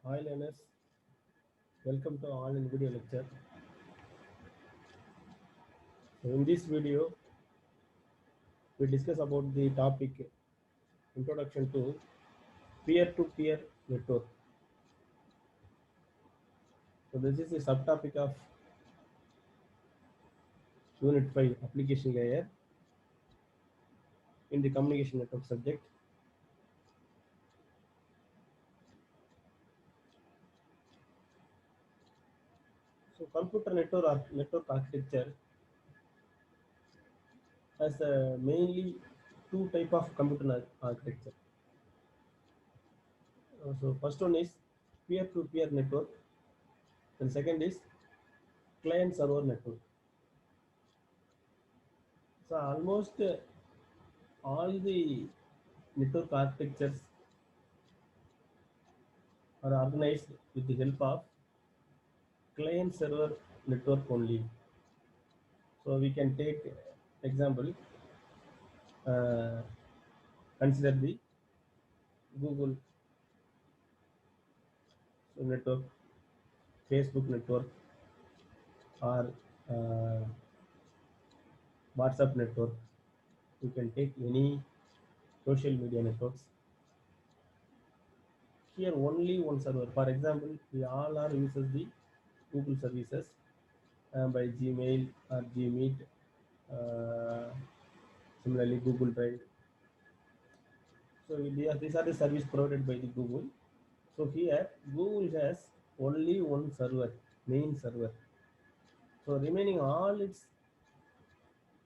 Hi learners, welcome to all in video lecture. So in this video, we discuss about the topic introduction to peer-to-peer network. So this is the subtopic of Unit 5 application layer in the communication network subject. So computer network architecture has mainly two type of computer architecture. So first one is peer-to-peer network, and second is client-server network. So almost all the network architectures are organized with the help of client server network only. So we can take example, uh, consider the Google network, Facebook network, or uh, WhatsApp network. You can take any social media networks. Here only one server. For example, we all are uses the Google services by Gmail or Gmeet. Uh, Similarly, Google Drive. So these are the service provided by the Google. So here Google has only one server, main server. So remaining all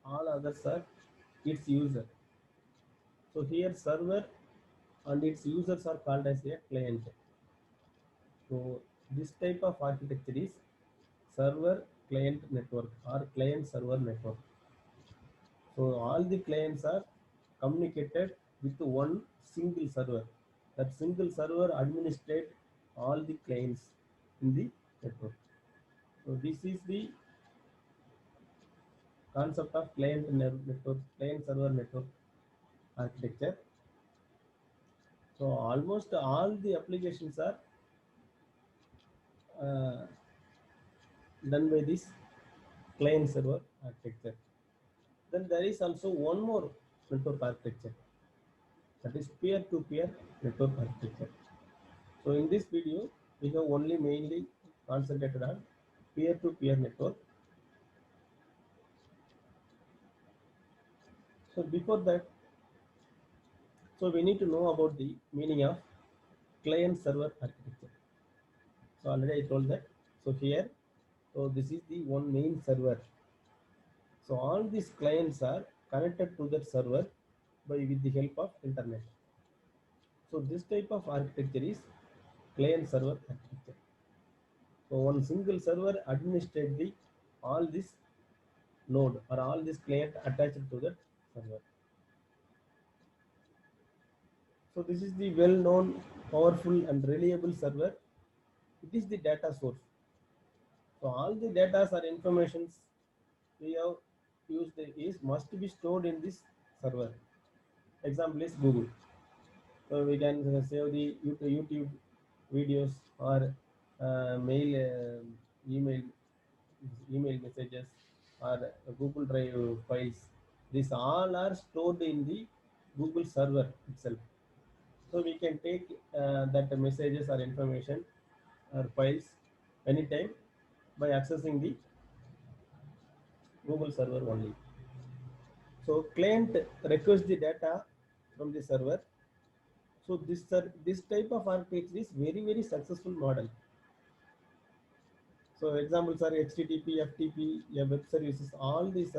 others are its user. So here server and its users are called as a client. So this type of architecture is server client network or client server network. So all the clients are communicated with one single server. That single server administrates all the clients in the network. So this is the concept of network, client server network architecture. So almost all the applications are uh, done by this client server architecture. Then there is also one more network architecture, that is peer-to-peer network architecture. So in this video, we have only mainly concentrated on peer-to-peer network. So before that, so we need to know about the meaning of client-server architecture. So already I told that. So here, so this is the one main server. So all these clients are connected to that server by with the help of internet. So this type of architecture is client-server architecture. So one single server administrates the all this node or all this client attached to that server. So this is the well-known, powerful and reliable server. It is the data source. So all the data or informations we have used is must be stored in this server. Example is Google. So we can save the YouTube videos or email, email messages or Google Drive files. These all are stored in the Google server itself. So we can take that messages or information or files anytime by accessing the Google server only. So client requests the data from the server. So this type of architecture is very successful model. So examples are HTTP, FTP, web services. All these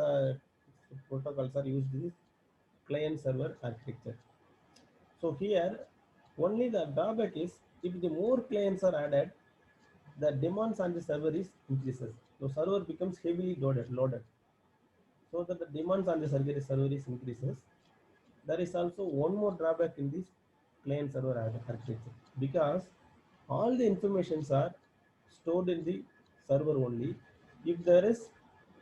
protocols are used in this client server architecture. So here only the drawback is if the more clients are added, the demands on the server is increases. So server becomes heavily loaded. So that the demands on the server is increases. There is also one more drawback in this client server architecture, because all the informations are stored in the server only. If there is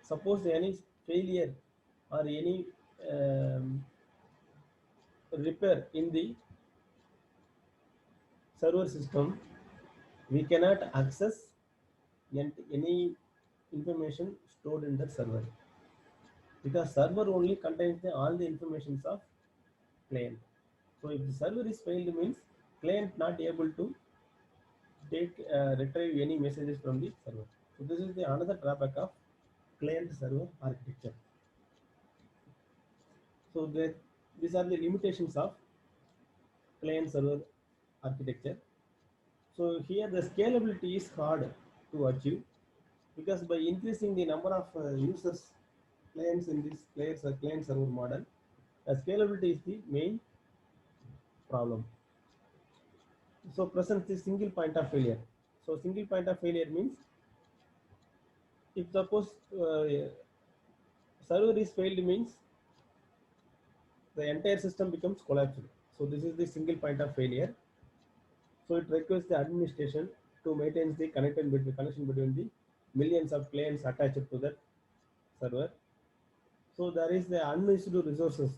suppose any failure or any repair in the server system, we cannot access any information stored in the server, because server only contains all the informations of client. So if the server is failed means client not able to take retrieve any messages from the server. So this is the another drawback of client server architecture. So these are the limitations of client server architecture. So here the scalability is hard to achieve, because by increasing the number of users clients in this client server model, scalability is the main problem. So presents the single point of failure. So single point of failure means if suppose server is failed means the entire system becomes collapsed. So this is the single point of failure. So it requires the administration to maintain the connection between the millions of clients attached to that server. So there is the unused resources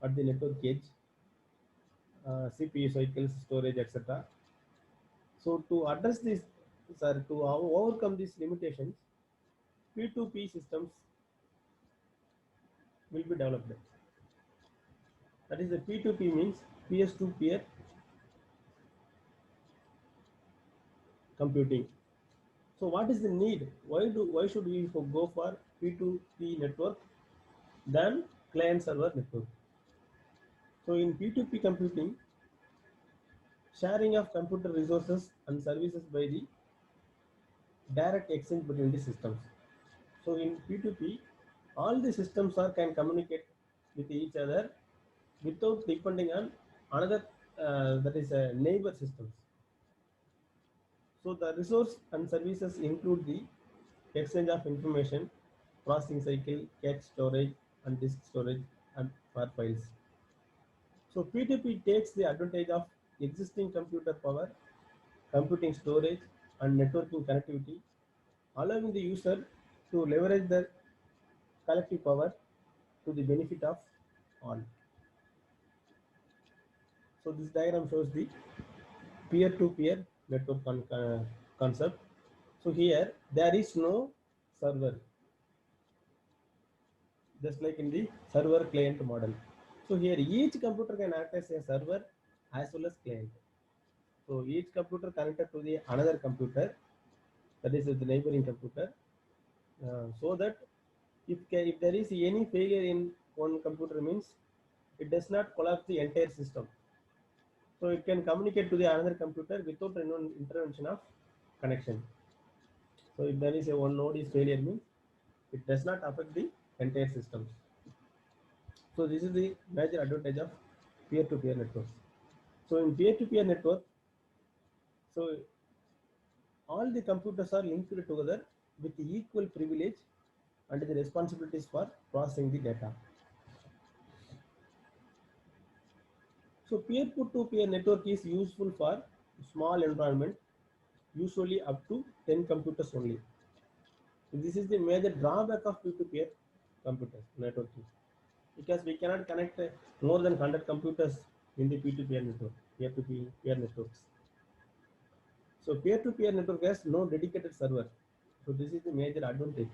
at the network edge, CPU cycles, storage, etc. So to address this, sir, to overcome these limitations, P2P systems will be developed. That is the P2P means peer-to-peer computing. So what is the need? Why should we go for P2P network than client server network? So in P2P computing, sharing of computer resources and services by the direct exchange between the systems. So in P2P, all the systems can communicate with each other without depending on another, that is neighbor systems. So the resource and services include the exchange of information, processing cycle, cache storage, and disk storage, and for files. So P2P takes the advantage of existing computer power, computing storage, and networking connectivity, allowing the user to leverage the collective power to the benefit of all. So this diagram shows the peer-to-peer network concept. So here there is no server, just like in the server client model. So here each computer can act as a server as well as client. So each computer connected to the another computer, that is the neighboring computer, so that if there is any failure in one computer means it does not collapse the entire system. So it can communicate to the another computer without intervention of connection. So if there is a one node is failure means it does not affect the entire systems. So this is the major advantage of peer-to-peer networks. So in peer-to-peer network, so all the computers are linked together with equal privilege and the responsibilities for processing the data. So peer-to-peer network is useful for small environment, usually up to 10 computers only. So this is the major drawback of peer-to-peer computers networking, because we cannot connect more than 100 computers in the peer-to-peer network, peer-to-peer networks. So peer-to-peer network has no dedicated server. So this is the major advantage.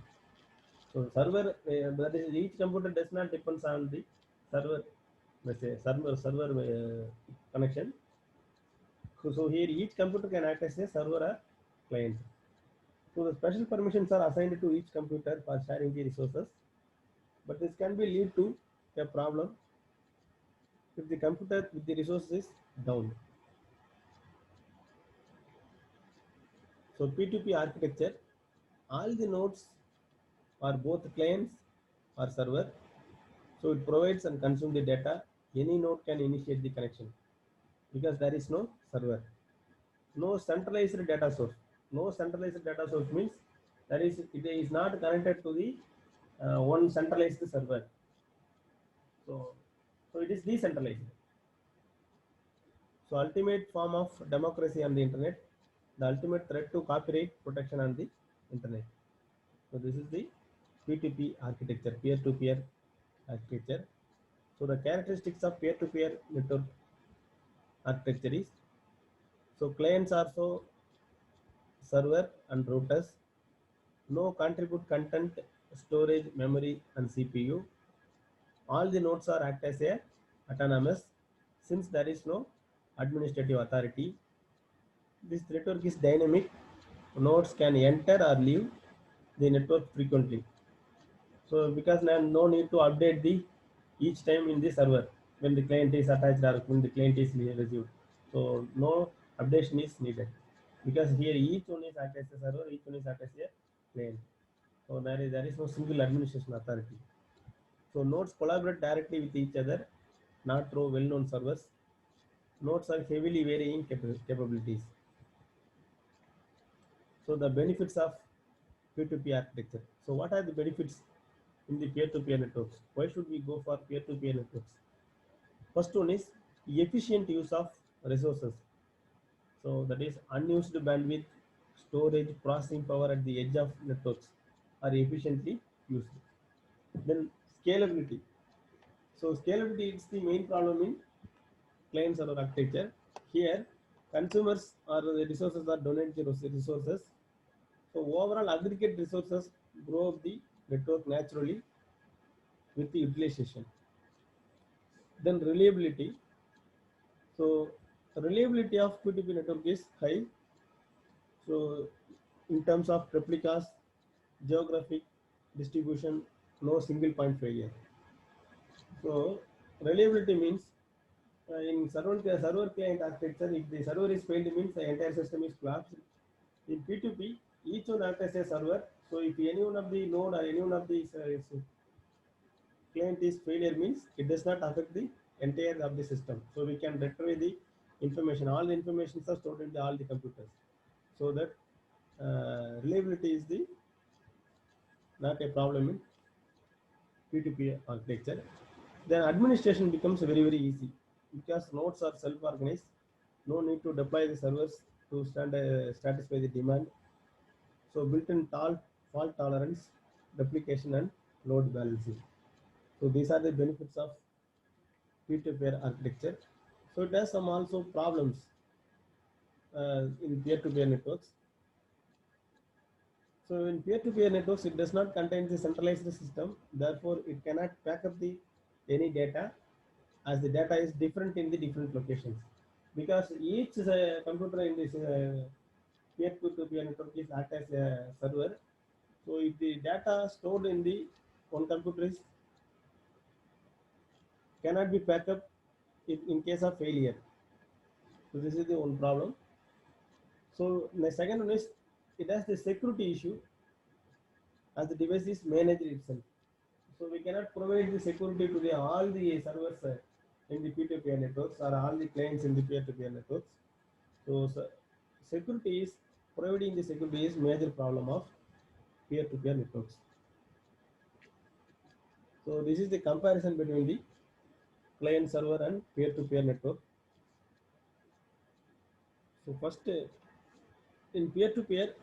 So server, that is each computer does not depends on the server, let's say server connection. So here each computer can act as a server or client. So the special permissions are assigned to each computer for sharing the resources, but this can be lead to a problem if the computer with the resources is down. So P2P architecture, all the nodes are both clients or server. So it provides and consumes the data. Any node can initiate the connection because there is no server. No centralized data source. No centralized data source means it is not connected to the one centralized server. So it is decentralized. So ultimate form of democracy on the internet, the ultimate threat to copyright protection on the internet. So this is the P2P architecture, peer-to-peer architecture. So the characteristics of peer-to-peer network architecture is, so clients are so server and routers. No contribute content, storage, memory, and CPU. All the nodes are act as a autonomous since there is no administrative authority. This network is dynamic. Nodes can enter or leave the network frequently. So because now no need to update the each time in the server when the client is attached or when the client is received. So no updation is needed because here each one is act as a server, each one is act as a client. So there is no single administration authority. So nodes collaborate directly with each other, not through well-known servers. Nodes are heavily varying capabilities. So the benefits of peer-to-peer architecture. So what are the benefits in the peer-to-peer networks? Why should we go for peer-to-peer networks? First one is efficient use of resources. So that is unused bandwidth, storage, processing power at the edge of networks are efficiently used. Then scalability. So scalability is the main problem in client server architecture. Here, consumers or the resources are donated resources. So overall aggregate resources grow up the network naturally with the utilization. Then reliability. So reliability of P2P network is high. So in terms of replicas, geographic distribution, no single point failure. So reliability means in server client architecture, if the server is failed means the entire system is collapsed. In P2P, each one acts as a server. So if any one of the node or any one of the client is failure means it does not affect the entire of the system. So we can retrieve the information. All the information are stored in all the computers. So that reliability is the not a problem in P2P architecture. Then administration becomes very easy because nodes are self-organized. No need to deploy the servers to satisfy the demand. So built-in fault tolerance, replication, and load balancing. So these are the benefits of peer-to-peer architecture. So it has some also problems in peer-to-peer networks. So in peer-to-peer networks, it does not contain the centralized system. Therefore, it cannot back up the any data as the data is different in the different locations. Because each computer in this peer-to-peer network is act as a server. So if the data stored in the one computer is cannot be backed up in case of failure. So this is the one problem. So the second one is it has the security issue as the device is managed itself. So we cannot provide the security to all the servers in the peer-to-peer networks or all the clients in the peer-to-peer networks. So security is providing the security is major problem of peer-to-peer networks. So this is the comparison between the client server and peer-to-peer network. So first in peer-to-peer,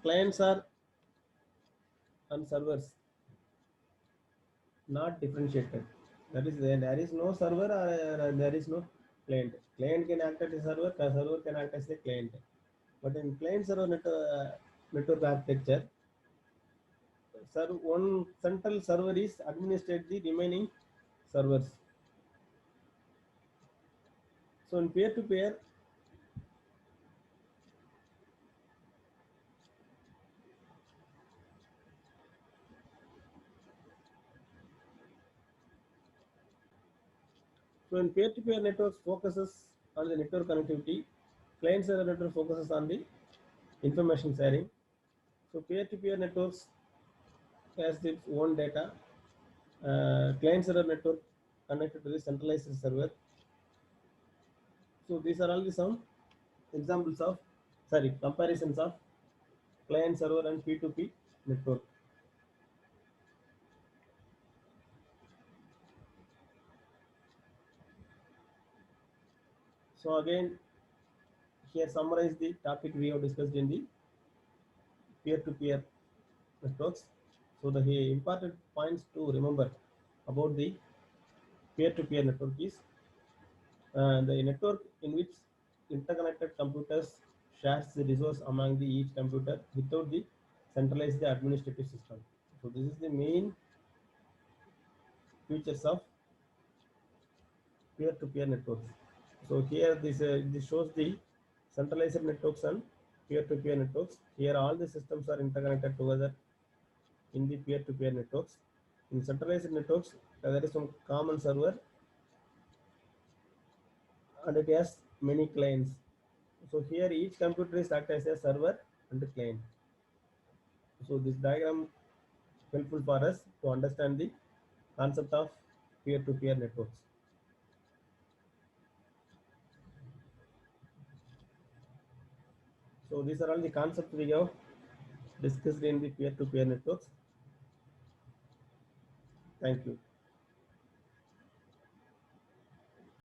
clients are and servers not differentiated. That is, there is no server or there is no client. Client can act as a server can act as a client. But in client server network architecture, one central server is administrate the remaining servers. So in peer-to-peer, networks focuses on the network connectivity. Client server network focuses on the information sharing. So peer-to-peer networks has its own data. Client server network connected to the centralized server. So these are all the some examples of comparisons of client server and P2P network. So again, here summarize the topic we have discussed in the peer-to-peer networks. So the important points to remember about the peer-to-peer network is the network in which interconnected computers shares the resource among the each computer without the centralized administrative system. So this is the main features of peer-to-peer networks. So here this shows the centralized networks and peer-to-peer networks. Here all the systems are interconnected together in the peer-to-peer networks. In centralized networks, there is some common server and it has many clients. So here each computer is act as a server and a client. So this diagram helpful for us to understand the concept of peer-to-peer networks. So these are all the concepts we have discussed in the peer-to-peer networks. Thank you.